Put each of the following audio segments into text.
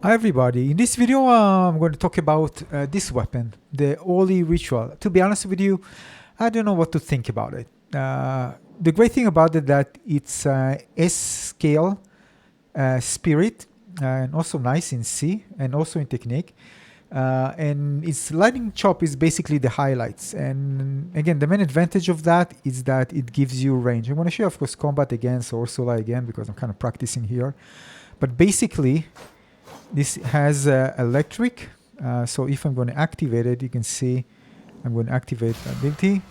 Hi everybody, in this video I'm going to talk about this weapon, the Holy Ritual. To be honest with you, I don't know what to think about it. The great thing about it that it's S-scale spirit and also nice in C and also in technique. And its lightning chop is basically the highlights. And again, the main advantage of that is that it gives you range. I'm going to show you, of course, combat against Ursula again because I'm kind of practicing here. But basically, this has electric, so if I'm going to activate it, you can see I'm going to activate ability,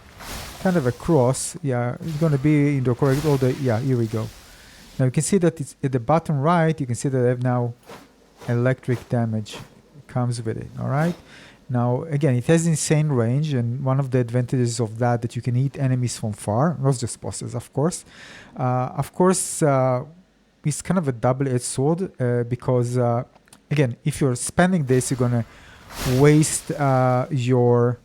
kind of a cross. Yeah, it's going to be in the correct order. Yeah, here we go. Now you can see that it's at the bottom right. You can see that I have now electric damage comes with it. All right. Now again, it has insane range, and one of the advantages of that you can hit enemies from far, not just bosses, of course. It's kind of a double-edged sword because. Again, if you're spending this, you're gonna waste your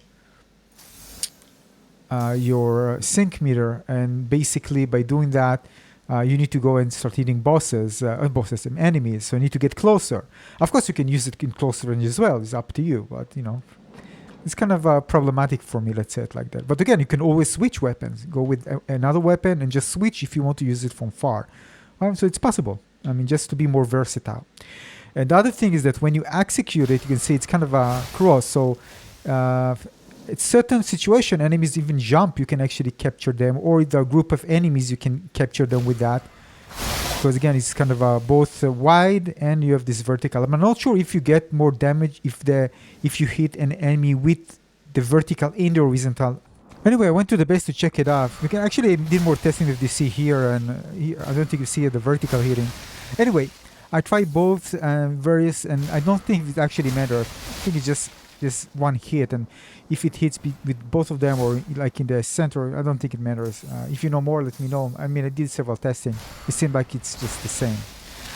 sync meter, and basically by doing that, you need to go and start hitting bosses and enemies. So you need to get closer. Of course, you can use it in close range as well. It's up to you, but you know, it's kind of problematic for me. Let's say it like that. But again, you can always switch weapons. Go with another weapon and just switch if you want to use it from far. So it's possible. I mean, just to be more versatile. And the other thing is that when you execute it, you can see it's kind of a cross. So it's certain situation, enemies even jump, you can actually capture them. Or the group of enemies, you can capture them with that. Because again, it's kind of both wide and you have this vertical. I'm not sure if you get more damage if you hit an enemy with the vertical and the horizontal. Anyway, I went to the base to check it out. We can actually did more testing with DC here, and here, I don't think you see the vertical hitting. Anyway, I tried both various, and I don't think it actually matters. I think it's just one hit, and if it hits with both of them or like in the center, I don't think it matters. If you know more, let me know. I mean, I did several testing. It seemed like it's just the same.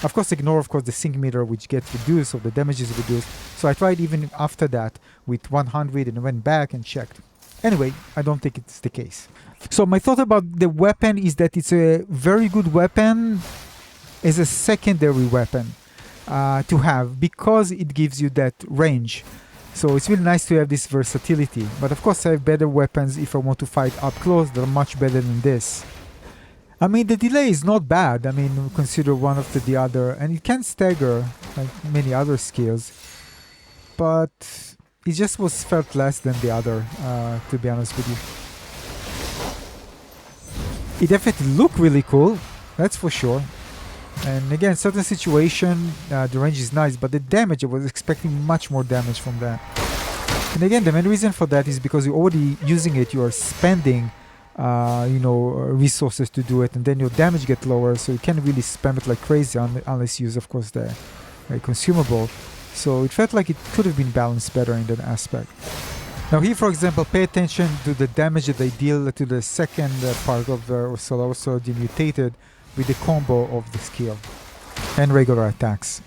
Of course, ignore, of course, the sync meter, which gets reduced, so the damage is reduced. So I tried even after that with 100 and went back and checked. Anyway, I don't think it's the case. So my thought about the weapon is that it's a very good weapon as a secondary weapon to have, because it gives you that range. So it's really nice to have this versatility. But of course I have better weapons if I want to fight up close that are much better than this. I mean, the delay is not bad. I mean, consider one after the other, and it can stagger like many other skills, but it just felt less than the other, to be honest with you. It definitely looked really cool, that's for sure. And again, certain situation, the range is nice, but the damage, I was expecting much more damage from that. And again, the main reason for that is because you're already using it, you are spending, resources to do it, and then your damage gets lower, so you can't really spam it like crazy unless you use, of course, the consumable. So it felt like it could have been balanced better in that aspect. Now here, for example, pay attention to the damage that they deal to the second part of Ursula, also the mutated, with the combo of the skill and regular attacks.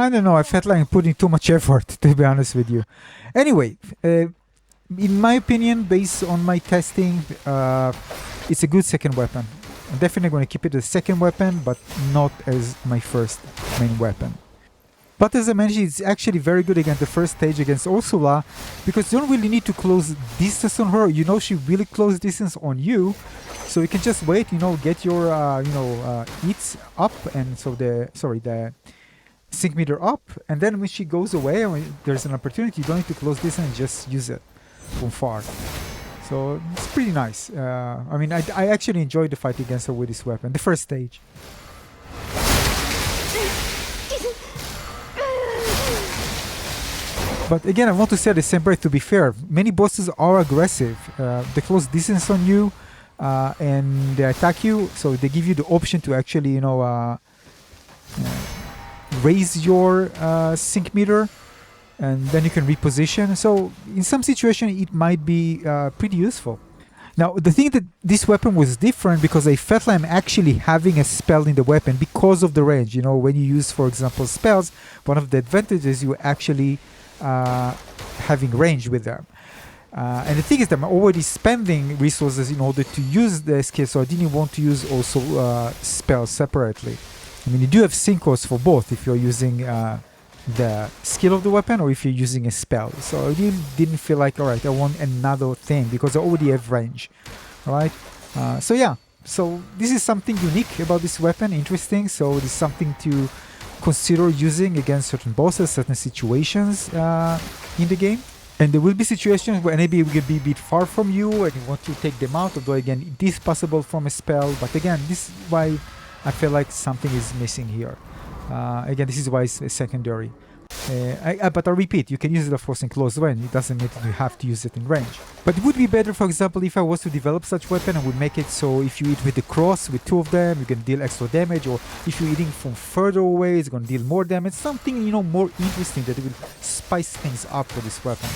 I don't know, I felt like I'm putting too much effort, to be honest with you. Anyway, in my opinion, based on my testing, it's a good second weapon. I'm definitely going to keep it as a second weapon, but not as my first main weapon. But as I mentioned, it's actually very good against the first stage against Ursula, because you don't really need to close distance on her. You know she really close distance on you, so you can just wait, get your, hits up, and so the sync meter up, and then when she goes away, when there's an opportunity, you don't need to close this and just use it from far. So it's pretty nice. I mean, I actually enjoyed the fight against her with this weapon, the first stage. But again, I want to say at the same breath, to be fair, many bosses are aggressive. They close distance on you, and they attack you. So they give you the option to actually, raise your sync meter, and then you can reposition. So in some situation, it might be pretty useful. Now, the thing that this weapon was different because I felt like I'm actually having a spell in the weapon because of the range. When you use, for example, spells, one of the advantages you actually having range with them. And the thing is that I'm already spending resources in order to use the skill, so I didn't want to use also spells separately. I mean, you do have syncos for both if you're using the skill of the weapon or if you're using a spell. So I didn't feel like, alright, I want another thing because I already have range. Alright? So yeah, so this is something unique about this weapon, interesting. So it is something to consider using against certain bosses, certain situations in the game. And there will be situations where maybe we will be a bit far from you and you want to take them out, although again, it is possible from a spell. But again, this is why I feel like something is missing here. Again, this is why it's secondary. But I repeat, you can use it of course in close range. It doesn't mean that you have to use it in range. But it would be better, for example, if I was to develop such weapon, I would make it so if you hit with the cross, with two of them, you can deal extra damage, or if you're hitting from further away, it's going to deal more damage. Something, more interesting that will spice things up for this weapon.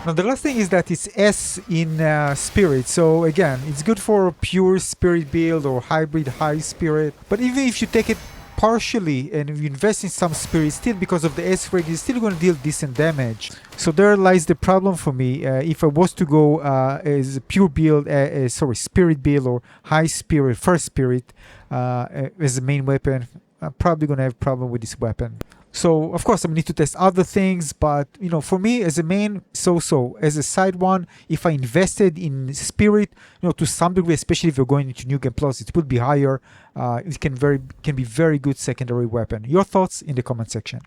Now the last thing is that it's S in spirit, so again, it's good for a pure spirit build or hybrid high spirit, but even if you take it partially and you invest in some spirit, still because of the S rank, you're still going to deal decent damage. So there lies the problem for me. If I was to go as a pure build, spirit build or high spirit, first spirit as a main weapon, I'm probably going to have a problem with this weapon. So of course I need to test other things, but for me as a main, so as a side one, if I invested in spirit, to some degree, especially if you're going into New Game Plus, it would be higher. It can be very good secondary weapon. Your thoughts in the comment section.